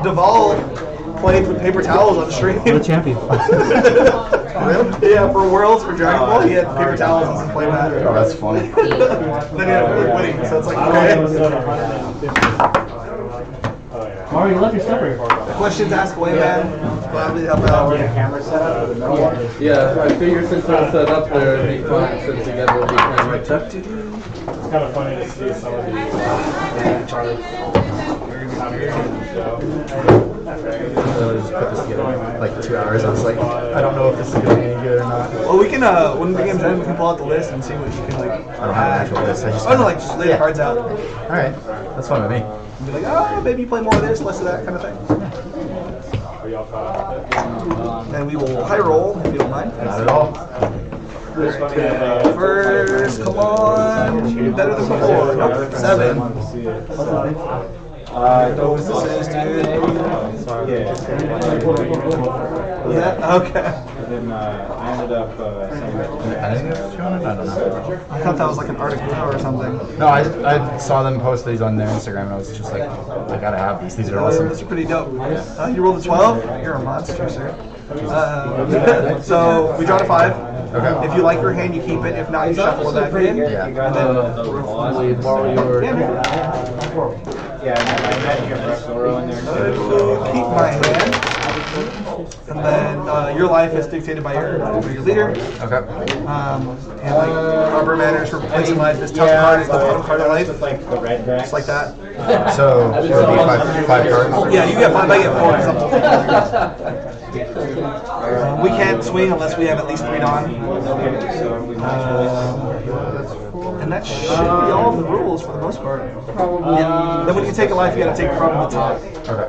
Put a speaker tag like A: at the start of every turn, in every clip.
A: Duvall played with paper towels on stream.
B: What a champion.
A: Really? Yeah, for Worlds, for Dragon Ball, he had paper towels and some play mat.
C: Oh, that's funny.
A: Then he had a winning, so it's like, okay.
B: Mario, you left your stuff right.
A: Questions, ask away, man. Gladly help out.
D: Camera set up?
E: Yeah, I figured since they're set up there, it'd be fun to sit together with the camera.
D: It's kind of funny to see some of these.
C: I literally just put this together like 2 hours. I was like, I don't know if this is gonna be any good or not.
A: Well, we can, when the game's end, we can pull out the list and see what you can, like,
C: I don't have an actual list. I just
A: just lay the cards out.
C: Alright, that's fine with me.
A: And be like, oh, maybe you play more of this, less of that kind of thing. And we will high roll, if you don't mind.
C: Not at all.
A: First, come on. Better than before. Nope, 7. Those this is, dude. Yeah, okay.
D: And then I ended up saying
C: I didn't know if you wanted. I don't know.
A: I thought that was like an article or something.
C: No, I saw them post these on their Instagram and I was just like, I gotta have these. These are awesome.
A: These are pretty dope. You rolled a 12? You're a monster, sir. So, we draw to 5.
C: Okay.
A: If you like your hand, you keep it. If not, you shuffle it back in.
C: Yeah.
A: And then
E: Borrow your...
D: yeah, and then I had your Brexoro in there too.
A: keep my hand. And then your life is dictated by your leader.
C: Okay.
A: And like proper manners for placing life. This top card is the bottom card of life.
D: With like the red decks.
A: Just like that.
C: So it would be five cards.
A: Yeah, you get 5, I get 4 or something. We can't swing unless we have at least 3 Dawn. And that should be all of the rules for the most part. Then when you take a life, you gotta take from the top.
C: Okay.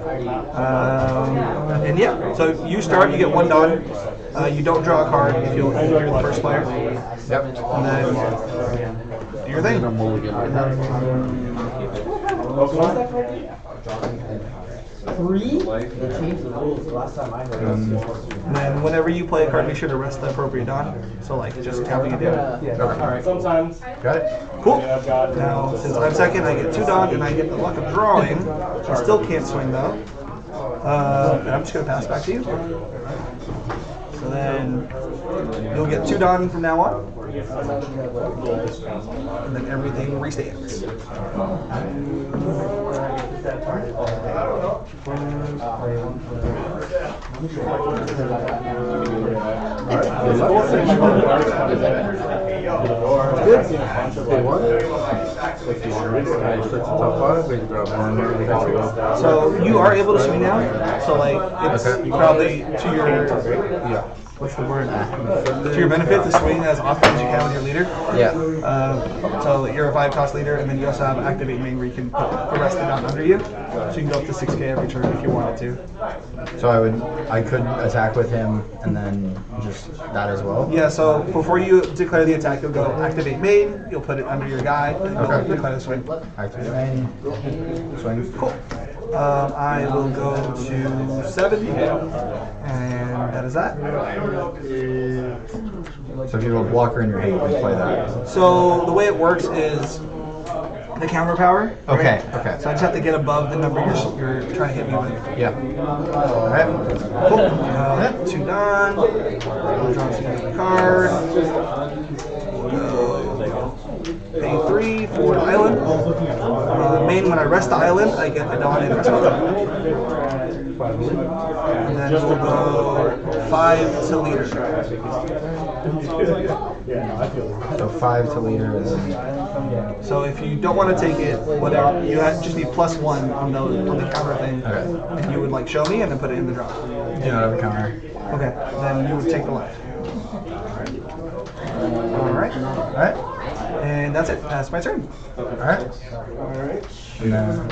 A: And yeah, so you start, you get 1 Dawn. You don't draw a card if you're the first player.
C: Yep.
A: And then do your thing.
B: Three? They changed the rules last time I heard.
A: And then whenever you play a card, make sure to rest the appropriate Dawn. So like just counting it down.
C: Okay.
D: Alright, sometimes.
C: Got it.
A: Cool. Now, since I'm second, I get 2 Dawn and I get the luck of drawing. I still can't swing though. And I'm just gonna pass back to you. So then you'll get 2 Dawn from now on. And then everything restands. So you are able to swing now. So like it's probably to your what's the word? To your benefit to swing as often as you can with your leader.
C: Yeah.
A: So you're a 5-cost leader, and then you also have activate main where you can put the rest of it down under you. So you can go up to 6k every turn if you wanted to.
C: So I could attack with him and then just that as well.
A: Yeah. So before you declare the attack, you'll go activate main. You'll put it under your guy. And you'll declare the swing.
C: Activate main. Swing.
A: Cool. I will go to 7, and that is that.
C: So if you have a blocker in your hand, you can play that.
A: So the way it works is the counter power.
C: Okay,
A: right?
C: okay.
A: So I just have to get above the number you're trying to hit me with.
C: Yeah. Alright.
A: Cool. 2 done. I'll draw 2 card. Pay 3 for the island. Main, when I rest the island, I get the Dawn and rest of it. And then we'll go 5 to leader.
C: So 5 to leader.
A: So if you don't want to take it, whatever, you just need +1 on the counter thing.
C: Okay.
A: And you would like show me and then put it in the draw.
C: Do not have a counter.
A: Okay, then you would take the life. Alright.
C: Alright.
A: And that's it. That's my turn.
C: Alright. And then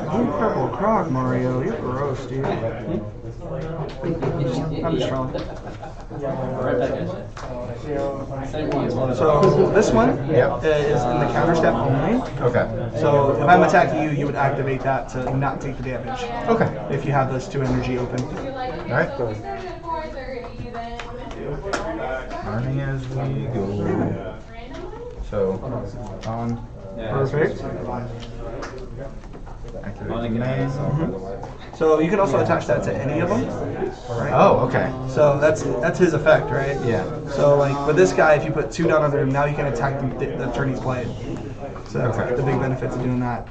A: You purple croc, Mario. You're gross, dude. I'm just trolling. So this one is in the counter step only.
C: okay.
A: So if I'm attacking you, you would activate that to not take the damage.
C: Okay.
A: If you have those 2 energy open.
C: Alright. Learning as we go. So, on.
A: Perfect.
C: Activate main.
A: So you can also attach that to any of them. Right?
C: Oh, okay.
A: So that's his effect, right?
C: Yeah.
A: So like with this guy, if you put 2 down under him, now you can attack the turn he's played. So that's
C: Okay.
A: the big benefits of doing that.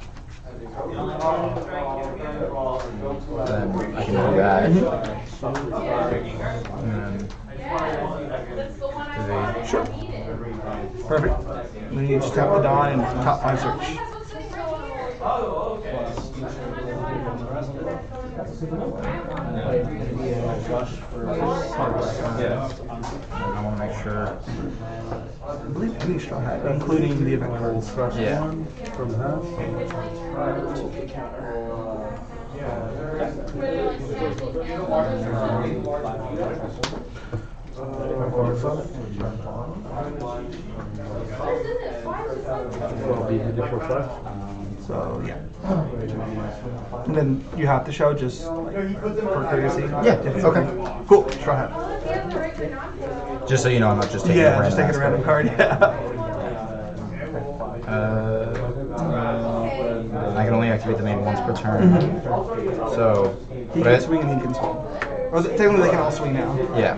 C: Then I can do that. And then
A: Sure. Perfect. Then you just tap the Dawn and top 5 search.
C: I want to make sure.
A: I believe any straw hat, including the event cards.
C: Yeah.
A: So yeah. And then you have to show just for courtesy.
C: Yeah. Okay.
A: Cool. Straw hat.
C: Just so you know, I'm not just taking a
A: Yeah,
C: random
A: just taking a random card. Yeah.
C: I can only activate the main once per turn. So,
A: He
C: but
A: can swing and he can swing. Or technically they can all swing now.
C: yeah.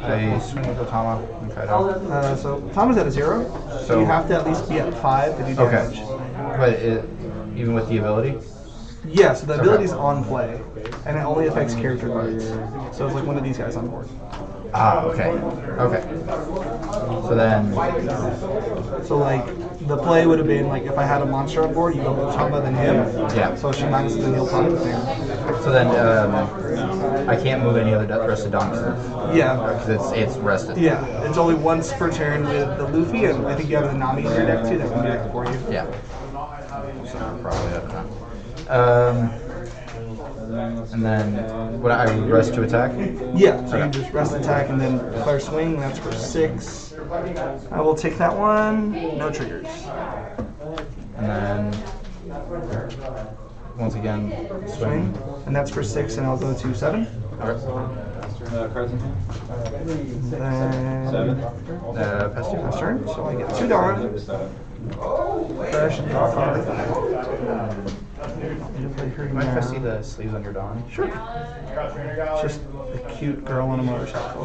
C: I swing with Otama and Kaido.
A: So Tom is at a 0, so
C: So-
A: you have to at least be at 5 to do damage.
C: Okay. But even with the ability?
A: Yeah, so the
C: Okay.
A: ability's on play, and it only affects character cards. So it's like one of these guys on board.
C: Ah, okay. Okay. So then,
A: So like the play would have been like if I had a monster on board, you go with Tamba then him.
C: Yeah.
A: So she minuses the heal product there.
C: so then, I can't move any other rested Dawn curve.
A: Yeah.
C: Because it's rested.
A: Yeah, it's only once per turn with the Luffy, and I think you have the Nami in your deck too that can do that for you.
C: Yeah. So probably have time. And then, would I rest to attack?
A: Yeah, so you
C: Okay.
A: just rest attack and then declare swing, that's for 6. I will take that one, no triggers.
C: And then, once again,
A: Swing,
C: swing.
A: and that's for 6, and I'll go to 7.
C: Okay.
E: Cards in hand?
A: Then
E: 7.
C: Pass two.
A: pass turn, so I get 2 Dawn, fresh, and draw a card.
C: Mind if I see the sleeves on your Dawn?
A: Sure. It's just a cute girl on a motorcycle.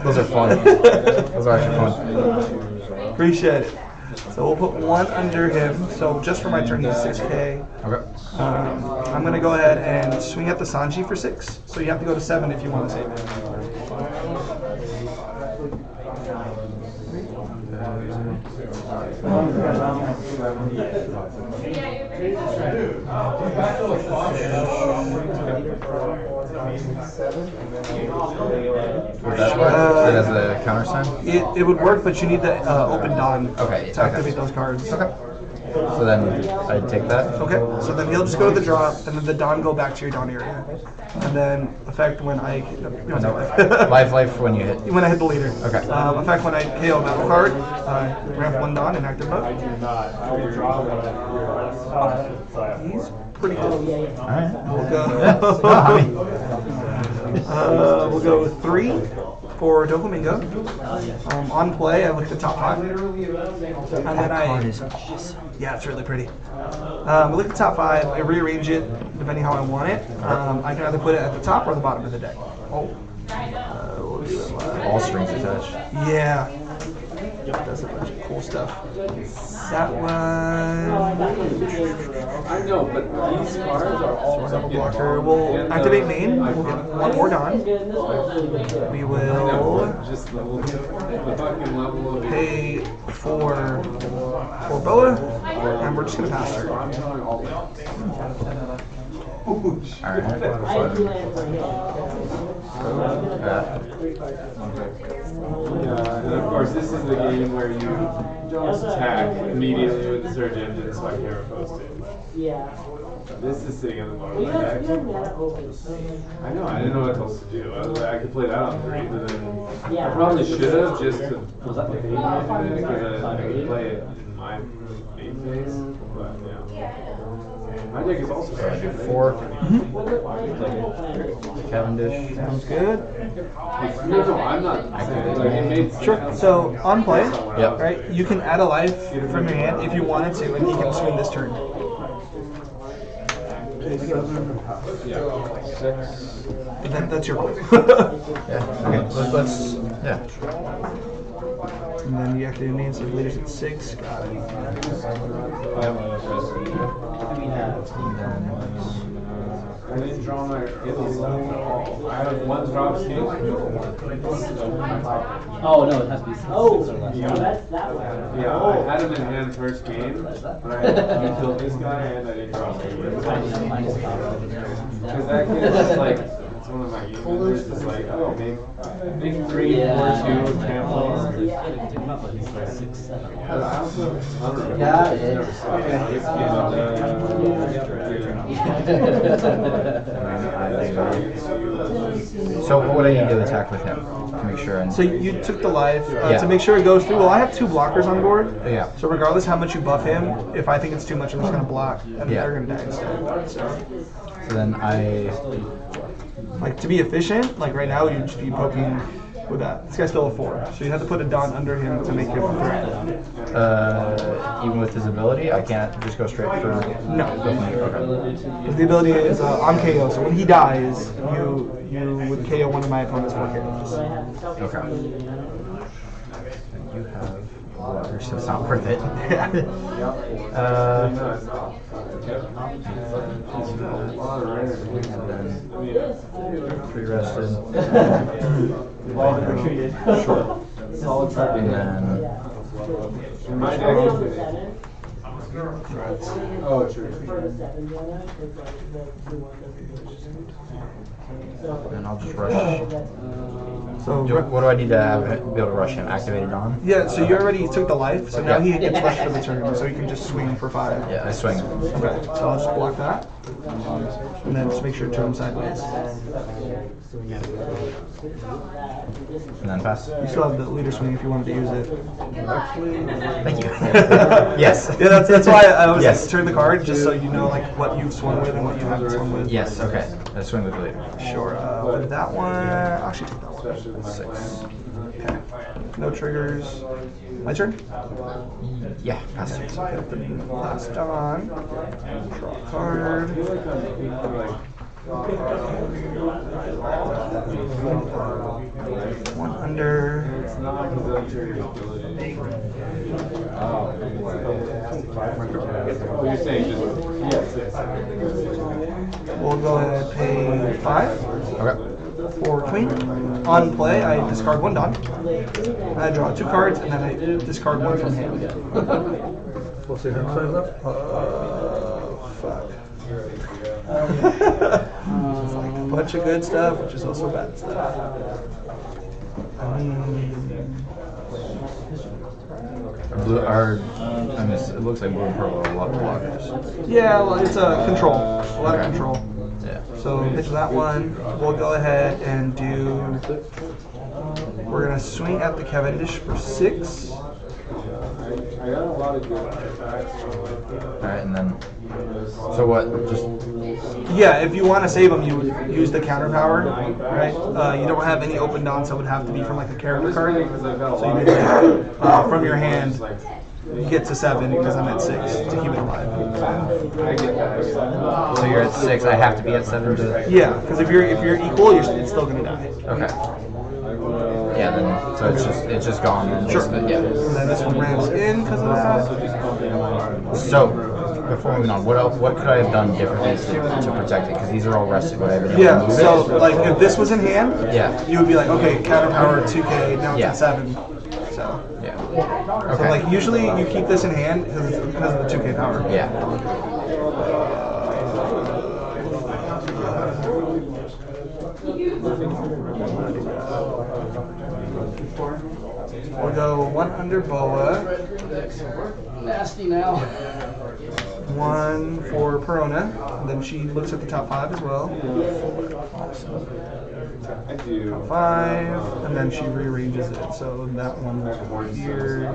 C: Those are fun. Those are actually fun.
A: Appreciate it. So we'll put 1 under him. So just for my turn, he's 6k.
C: Okay.
A: I'm going to go ahead and swing at the Sanji for 6. So you have to go to 7 if you want to save it.
C: Would that work? As a counter sign?
A: It would work, but you need the open Dawn
C: Okay,
A: to activate
C: okay.
A: those cards.
C: Okay. So then I'd take that.
A: Okay, so then he'll just go to the drop, and then the Dawn go back to your Dawn area. And then effect when I...
C: Life when you hit.
A: When I hit the leader.
C: Okay.
A: Effect when I KO battle card, ramp 1 Dawn in active mode. He's pretty good.
C: Alright.
A: We'll go...
C: I mean,
A: we'll go 3 for Doflamingo. On play, I look at the top 5. And then I... Yeah, it's really pretty. I look at the top 5, I rearrange it depending how I want it. I can either put it at the top or the bottom of the deck. Oh. We'll do it live.
C: all strings attached.
A: Yeah. Does a bunch of cool stuff. That one.
E: I know, but these cards are all
A: Double blocker. We'll activate main. We'll get 1 more Dawn. We will
E: just the fucking level of
A: pay for Boa, and we're just gonna pass her.
E: and of course, this is the game where you attack immediately with the surge engine, so I can't repost it.
B: Yeah.
E: This is sitting on the bottom
B: You
E: of my
B: guys
E: deck.
B: have that open.
E: I know, I didn't know what else to do. I could play that on 3, but then
B: Yeah.
E: I probably should have just to because I could play it in my main phase. But yeah. My deck is also
C: I do 4. Cavendish.
A: Sounds good.
E: No, I'm not. Like, it made
A: Sure. So on play,
C: Yep.
A: right? You can add a life from your hand if you wanted to, and he can swing this turn. That's your play.
C: Yeah. Okay. Let's yeah.
A: And then you activate names of leaders at 6. Got it.
E: I didn't draw my. I have 1 drop king.
B: Oh no, it has to be 6 or less.
E: Yeah.
B: That's that one.
E: Yeah, I had him in hand first game, but I killed this guy and I didn't draw him. Because that kid is like, it's one of my gamers, it's like, oh, make 3, 4, 2, campbells. I also, I don't know.
B: Got it.
E: Never saw it.
C: So what would I need to attack with him to make sure? And
A: So you took the life
C: Yeah.
A: to make sure it goes through. Well, I have 2 blockers on board.
C: Yeah.
A: So regardless how much you buff him, if I think it's too much, I'm just gonna block, and
C: Yeah.
A: they're gonna die instead.
C: So then I.
A: Like to be efficient, like right now you'd just be poking with that. This guy's still a 4, so you have to put a Don under him to make him a threat.
C: Even with his ability, I can't just go straight for.
A: No.
C: Okay.
A: Because the ability is on KO, so when he dies, you would KO one of my opponent's 4 characters.
C: Okay. And you have water, so it's not worth it. Free rested.
B: Sure.
C: And then.
E: My deck is oh, sure.
C: And I'll just rush.
A: So
C: What do I need to have, be able to rush him? Activated on?
A: yeah, so you already took the life, so now
C: Yeah.
A: he gets rushed for the turn, so you can just swing for 5.
C: Yeah, I swing.
A: Okay, so I'll just block that, and then just make sure to turn him sideways.
C: And then pass.
A: You still have the leader swing if you wanted to use it.
C: Thank you. Yes.
A: Yeah, that's why I always
C: Yes.
A: turn the card, just so you know like what you've swung with and what you haven't swung with.
C: Yes, okay. I swing with the leader.
A: Sure. With that one, I'll actually take that one. 6. Okay. No triggers. My turn?
C: Yeah, pass it.
A: So hit the last on. Draw a card. One under.
E: Oh, you're saying just, yes.
A: We'll go ahead and pay 5
C: Okay.
A: for queen. On play, I discard 1 Don. I draw 2 cards, and then I discard 1 from hand.
F: What's your hand size up?
A: Fuck. It's like a bunch of good stuff, which is also bad stuff.
C: Blue, it looks like blue and purple are a lot of blockers.
A: Yeah, well, it's a control. A lot of
C: Okay.
A: control.
C: Yeah.
A: So pitch that one. We'll go ahead and do. We're gonna swing at the Cavendish for 6.
E: I got a lot of good attacks from like
C: Alright, and then. So what? Just.
A: Yeah, if you want to save them, you would use the counter power, right? You don't have any open dons, so it would have to be from like a character card. So you basically, from your hand, get to 7 because I'm at 6 to keep it alive.
E: I get that.
C: So you're at 6, I have to be at 7 to.
A: Yeah, because if you're equal, it's still gonna die.
C: Okay. Yeah, then. So it's just gone then.
A: Sure.
C: Yeah.
A: And then this one ramps in because of that.
C: So, before moving on, what could I have done differently to protect it? Because these are all rested. Would I have been able to
A: Yeah,
C: move
A: so
C: it?
A: like if this was in hand,
C: Yeah.
A: you would be like, okay, counter power 2k, now it's
C: Yeah.
A: at 7. So,
C: Yeah.
A: so
C: Okay.
A: like usually you keep this in hand because of the 2k power.
C: Yeah.
A: We'll go 1 under Boa,
B: Nasty now.
A: 1 for Perona, and then she looks at the top 5 as well.
E: I do.
A: 5, and then she rearranges it. So that one here.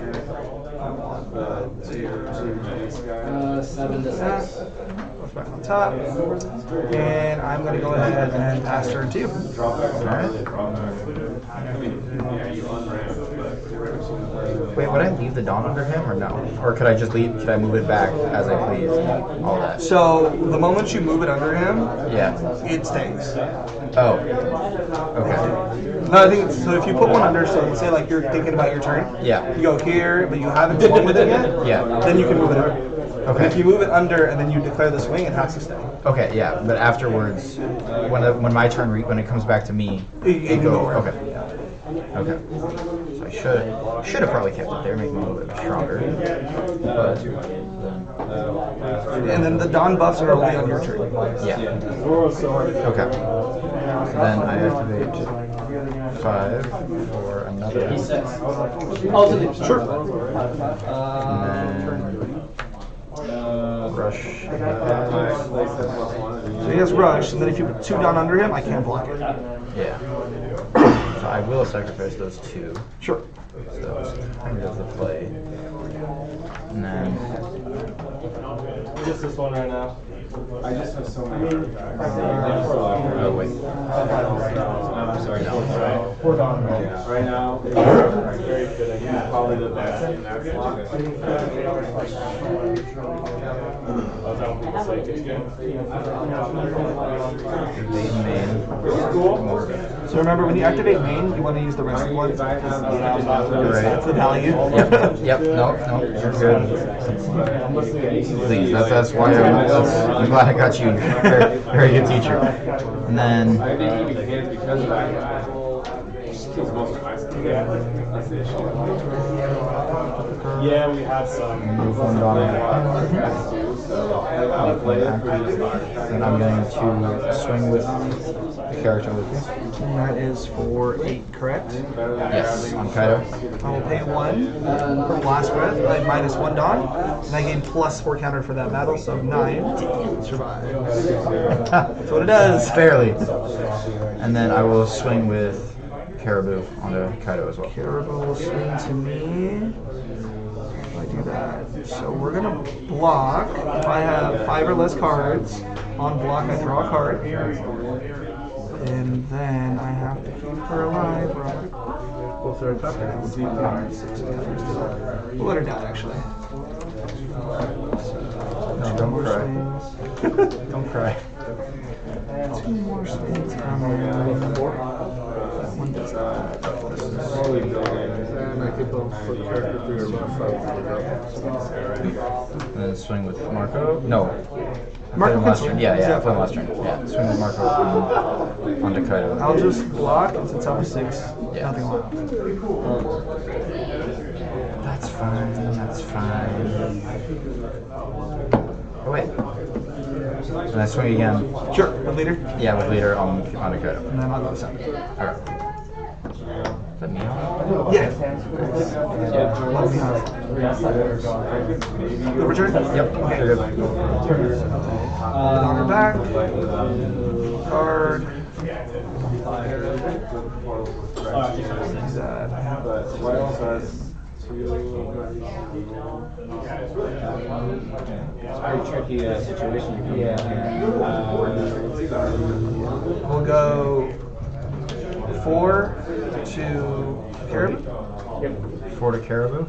B: 7 to 6.
A: goes back on top. And I'm going to go ahead and pass turn to you.
C: Wait, would I leave the Dawn under him or no? Or could I just leave? Could I move it back as I please? And all that.
A: So the moment you move it under him,
C: Yeah.
A: it stays.
C: Oh. Okay.
A: No, I think so. If you put one under, so let's say like you're thinking about your turn,
C: Yeah.
A: you go here, but you haven't swung with it yet.
C: Yeah.
A: Then you can move it under. But
C: Okay.
A: if you move it under and then you declare the swing, it has to stay.
C: Okay. Yeah. But afterwards, when my turn when it comes back to me,
A: You
C: it
A: can go
C: goes.
A: wherever.
C: Okay. Okay. So I should have probably kept it there, making it a little bit stronger. But
A: And then the Dawn buffs are only on your turn.
C: yeah. Okay. So then I activate 5 for another.
A: Sure.
C: And then rush.
A: So he has rush, and then if you put 2 Dawn under him, I can't block it.
C: Yeah. So I will sacrifice those 2.
A: Sure.
C: So that's kind of the play. And then
E: Just this one right now. I just have so many.
C: oh wait.
E: I'm sorry. Right now, it's very good. I think probably the best in that slot.
C: Lead main.
A: So remember, when you activate main, you want to use the rest of one.
C: You're right.
A: That's the value.
C: Yep. Yep. No. You're good. Please. That's why I'm glad I got you. Very good teacher. And then
E: I think keeping hands because of that. Kills most of my stuff. That's the issue. Yeah, we have some.
C: move one Dawn.
E: I'll play it pretty smart.
C: Then I'm going to swing with the character Luffy.
A: And that is for 8, correct?
C: Yes, on Kaido.
A: I will pay 1 for Blast Breath. I minus 1 Dawn. And I gain plus 4 counter for that battle, so 9. Survive. That's what it does.
C: Barely. And then I will swing with Caribou onto Kaido as well.
A: Caribou will swing to me. If I do that. So we're going to block. If I have 5 or less cards, on block I draw a card. And then I have to keep her alive.
F: What's her attack?
A: We'll let her die, actually.
C: No, don't cry. Don't cry.
A: 2 more spins coming. That one does not.
F: And I keep on put character through your left side.
C: And then swing with Marco. No.
A: Marco
C: last
A: can
C: turn.
A: swing.
C: Yeah,
A: Yeah.
C: play last turn. Yeah, swing with Marco onto Kaido.
A: I'll just block, and since I'm 6,
C: Yeah.
A: nothing will happen.
C: That's fine. That's fine. Oh wait. And I swing again.
A: Sure, with leader.
C: Yeah, with leader onto Kaido.
A: And then I'll go to 7.
C: Alright. Is that me?
A: Yeah. Let me have. The return?
C: Yep.
A: Okay.
C: You're good.
A: On her back. Card. That.
E: But White also has 2. It's a very tricky situation.
A: We'll go 4 to Caribou.
C: 4 to Caribou.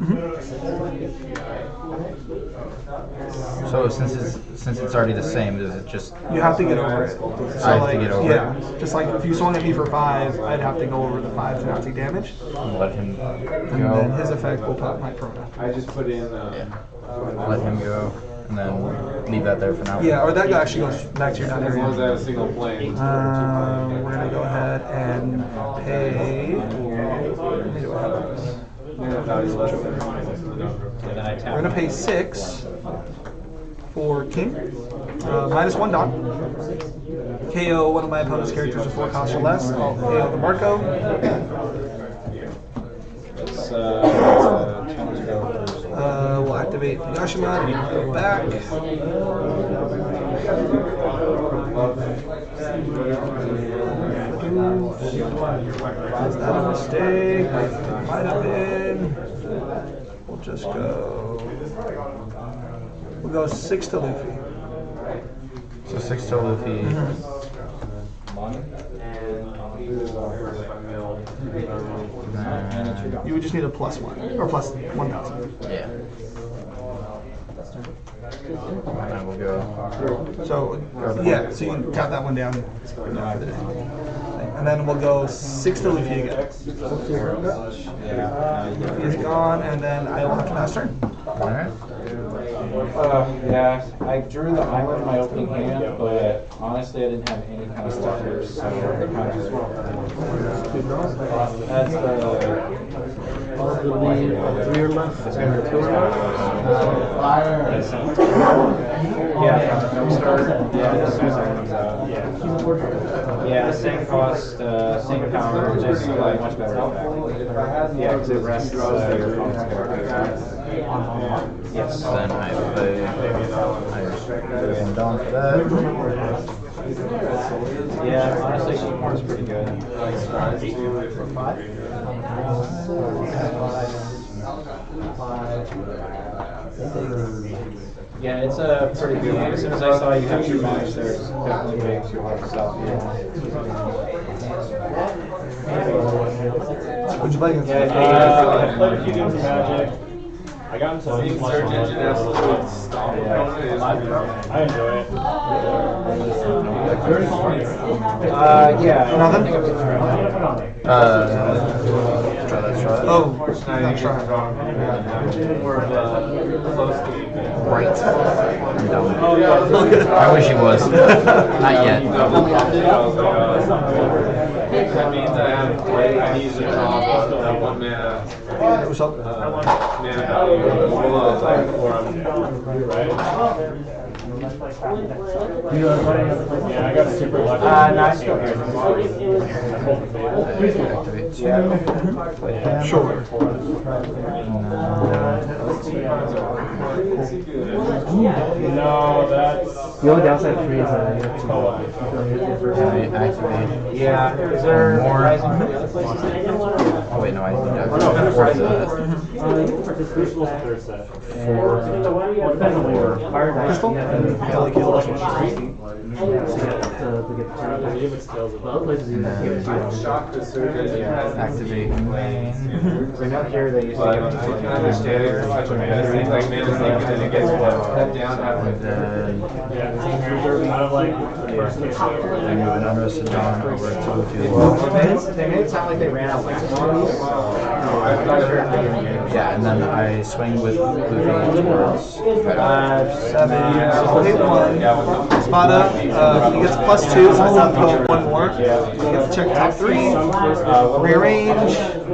C: So since it's already the same, does it just?
A: You have to get over it. So
C: I have to get over
A: yeah, just like if you swung at me for 5, I'd have to go over the 5 to not take damage.
C: Let him
A: And then
C: go.
A: his effect will pop my Prona.
E: I just put in.
C: Let him go, and then leave that there for now.
A: Yeah, or that actually goes back to your
E: As long as I
A: area.
E: have a single plane.
A: We're gonna go ahead and pay. Let me do what happens. We're gonna pay 6 for King. Minus 1 Dawn. KO one of my opponent's characters with 4 costs or less. I'll KO the Marco. We'll activate Yashima and go back. Is that a mistake? Might have been. We'll just go. We'll go 6 to Luffy.
C: So 6 to Luffy.
A: You would just need a +1 or plus 1,000.
C: Yeah. And I will go.
A: So yeah, so you can count that one down. And then we'll go 6 to Luffy again. Luffy is gone, and then I will have to pass turn.
C: Alright.
B: Yeah, I drew the island in my opening hand, but honestly I didn't have any kind of stuffers, so that's
F: Three or less.
B: Yeah, same cost, same power, just like much better effect. Yeah, because it rests your opponent's character. Yes.
C: Then I play. I'm down for that.
B: Yeah, honestly, Sheepmore's pretty good. Yeah, it's a pretty good one. As soon as I saw you have 2 matches, there's definitely way too hard to stop you.
A: Would you play against?
G: I played a few games of Magic. I got into
E: Seeing Search Engine absolutely stop opponent.
G: I enjoy it.
B: Yeah.
A: Nothing?
C: Try that shot.
A: Oh, not trying.
E: More of a close to
C: Right. I'm done. I wish he was. Not yet.
E: That means I have to play. I need to draw that 1 mana.
A: What's up?
E: Mana value below like 4 of them.
G: Yeah, I got super lucky.
B: Nice go here.
C: Activate 2. Play him.
A: Sure.
G: No, that's...
B: The only downside for me is that
C: Activate.
B: yeah, is there
C: More.
B: Rising?
C: Oh wait, no, I think I have 4 to that.
A: Crystal? I like you.
C: Activate main.
B: Right now here they used to
E: But
B: give
E: I
B: us
E: can understand it. Like mana sink, and then it gets cut down.
C: And then
G: Out of like...
C: I move an unrested Dawn over to Luffy.
B: They made it sound like they ran out like
C: Yeah, and then I swing with Luffy towards.
A: 7. So hit 1. Spot up. He gets +2, so it's not go 1 more. He gets to check top 3. Rearrange.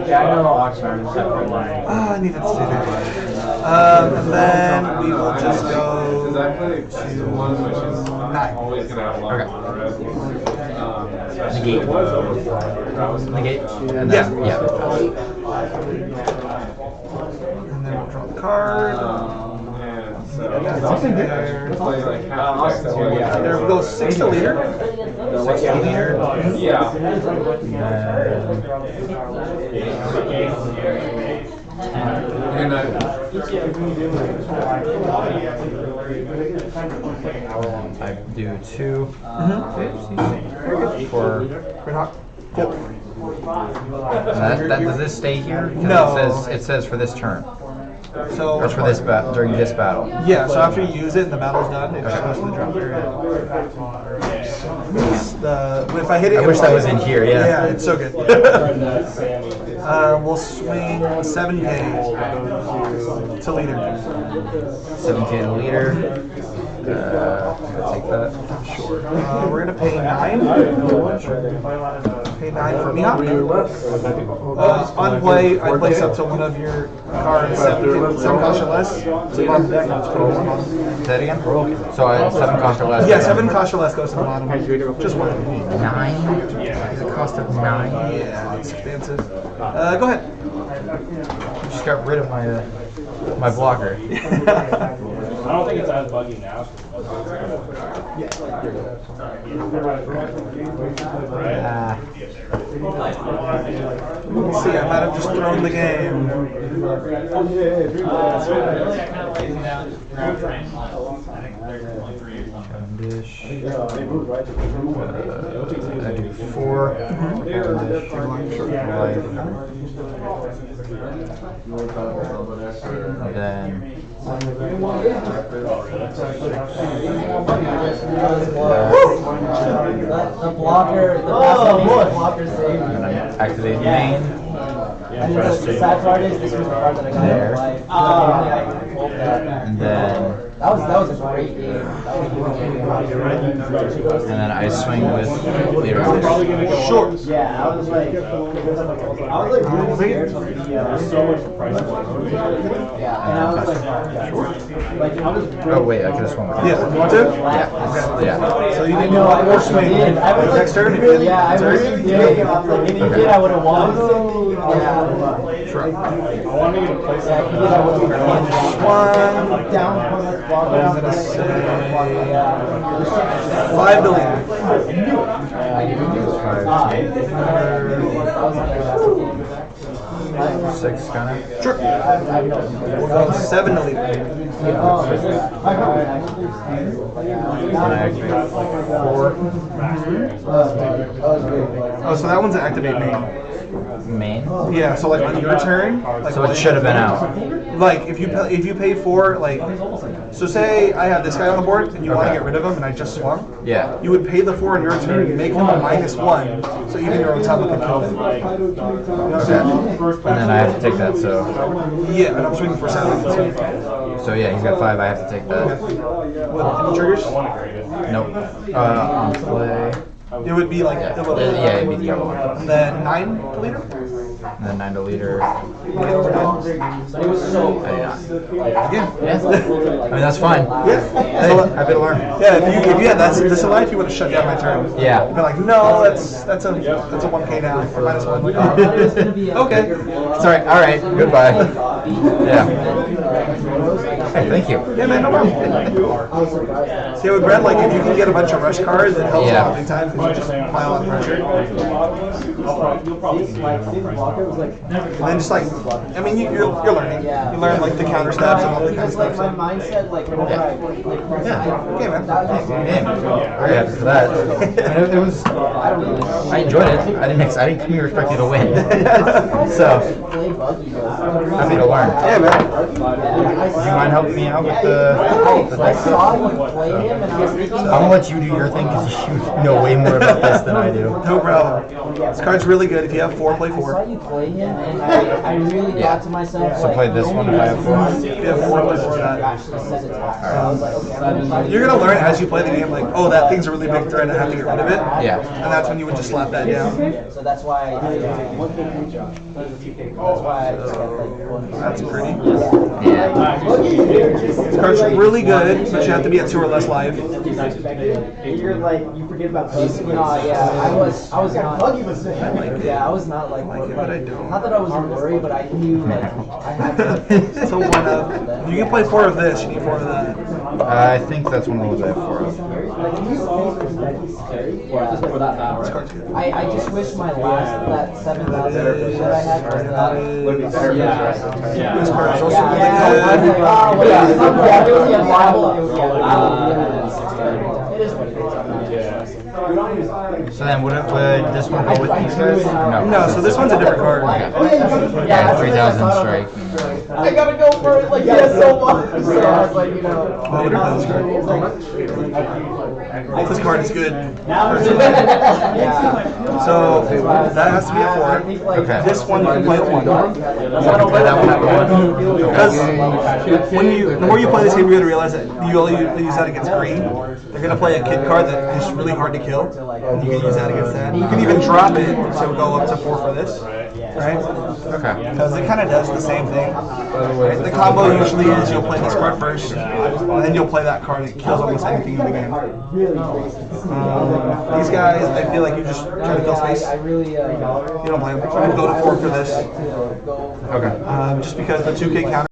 B: Yeah, I know Oxnard is separate line.
A: I needed to do that. And then we will just go
E: Because I play to 1, which is
A: 9.
E: always going to have a lot
C: Okay.
E: of res.
C: Negate. Negate. And
A: Yeah.
C: then, yeah.
A: And then we'll draw the card.
E: And so
A: Something there.
E: play like half decks that way.
A: There we go, 6 to leader.
C: 6 to leader.
E: Yeah. And
C: I do 2. For.
A: Red Hawk. Cool.
C: Does this stay here? 'Cause
A: No.
C: It says for this turn.
A: So
C: Or for this during this battle.
A: yeah, so after you use it and the battle's done, it just goes to the drop area. If I hit it,
C: I wish that was in here, yeah.
A: Yeah, it's so good. We'll swing 7K to leader.
C: 7K to leader. I'll take that.
A: Sure. We're gonna pay 9. Pay 9 for Mihawk. On play, I place up to one of your cards 7 cost or less. So you have the deck. Just put a 1 on.
C: Say that again? So 7 cost or less.
A: Yeah, 7 cost or less goes to the bottom. Just 1.
C: 9? Is it cost of 9?
A: Yeah, it's expensive. Go ahead.
C: I just got rid of my blocker.
G: I don't think it's as buggy now.
A: Let's see, I might have just thrown the game.
C: Dish.
G: They moved right to the
C: I do 4. Dish. Life. And then
H: The blocker, the blocker saved
C: and then I activate main.
H: And the sad part is, this was the part that I got
C: There. And then
H: that was a great game.
C: and then I swing with leader.
A: Sure.
G: Yeah, I was like really scared of the so much price.
H: Yeah, and I was like I was.
C: Oh wait, I could have swung with
A: Yeah, you want to?
C: Yeah.
A: So you
H: I
A: didn't
H: know, I
A: or
H: wish
A: swing.
H: you did. I was
A: Next turn?
H: really, yeah, I wish you did. If you did, I would have won. Yeah.
A: Sure.
G: I wanted to get a place
H: Yeah, if you did, I would have won.
A: One.
H: Down, let's block it out. Yeah.
A: 5 to lead.
C: 6 kind of.
A: Sure. We'll go 7 to lead.
C: And I activate 4
A: Oh, so that one's an activate main.
C: main.
A: Yeah, so like on your turn, like
C: So it should have been out.
A: Like if you pay 4, like, so say I have this guy on the board and you want to
C: Okay.
A: get rid of him and I just swung.
C: Yeah.
A: You would pay the 4 on your turn, make him a -1, so even your Otama can kill him.
C: Okay. And then I have to take that. So
A: Yeah, and I'm swinging for 7.
C: yeah, he's got 5. I have to take that.
A: What, any triggers?
C: Nope. On play.
A: It would be like
C: Yeah.
A: the little.
C: Yeah, it'd be the yellow one.
A: And then 9 to leader?
C: And then 9 to leader.
A: Get over 9.
C: I did not.
A: Yeah.
C: Yeah. I mean that's fine.
A: Yeah.
C: Hey,
A: So,
C: I've been learning.
A: yeah, if you had this a life, you would have shut down my turn.
C: Yeah.
A: You'd be like, no, that's a 1K now, or -1. Okay.
C: Sorry. All right. Goodbye. Yeah. Hey, thank you.
A: Yeah, man, no problem. See, with red, like, if you can get a bunch of rush cards, it helps
C: Yeah.
A: out big time because you just pile on pressure. And then just like, I mean, you're learning. You learn like the counter steps and all that kind of
H: Because
A: stuff.
H: like my mindset, like whenever I
A: Okay, man.
C: Damn. Very happy for that. I mean, it was. I enjoyed it. I didn't come here expecting to win. So
H: play buggy,
C: happy to learn.
A: Yeah, man.
C: Do you mind helping me out with the
H: I
C: deck?
H: saw you play him and I was thinking,
C: I'm gonna let you do your thing because you know way more about this than I do.
A: No problem. This card's really good. If you have 4, play
H: I saw
A: 4.
H: you play him and I really thought to myself,
C: So
H: like,
C: play this one if I have 4.
A: If you have 4, play 4 that.
H: actually send it to us. So I was like, okay, I'm gonna
A: You're gonna learn as you play the game, like, oh, that thing's a really big threat, I have to get rid of it.
C: Yeah.
A: And that's when you would just slap that down.
H: So that's why that's why I just got like one.
A: That's pretty.
C: Yeah.
A: This card's really good, but you have to be at 2 or less life.
G: You're like, you forget about basic.
H: No, yeah, I was not.
G: Buggy was saying.
H: Yeah, I was not like,
A: like it, but I don't.
H: not that I wasn't worried, but I knew like I had to.
A: It's a 1-up. You can play 4 of this, you need 4 of that.
C: I think that's one of those I have 4 of.
H: Yeah.
A: This card's good.
H: I just wish my last that 7,000 that I had was not.
A: This card is also
H: Yeah,
A: really
H: I was like,
A: good.
H: oh, yeah, it would be a rival. It would be a rival. It is what it is.
C: So then would this one go with these guys? No.
A: No, so this one's a different card.
C: Yeah, 3,000 strike.
H: I gotta go for it. Like, yeah, so much. So I was like, you know.
A: Oh, we don't play this card. This card is good. So that has to be a 4.
C: Okay.
A: This one you can play at 1.
C: So I can play that one at 1.
A: Because the more you play this game, you're gonna realize that you only use that against green. They're gonna play a kid card that is really hard to kill. And you can use that against that. You can even drop it, so go up to 4 for this, right?
C: Okay.
A: Because it kind of does the same thing. Right? The combo usually is you'll play this card first, and then you'll play that card. It kills almost anything in the game. These guys, I feel like you just try to kill space.
H: I really.
A: You don't play them. We'll go to 4 for this.
C: Okay.
A: Just because the 2K counter.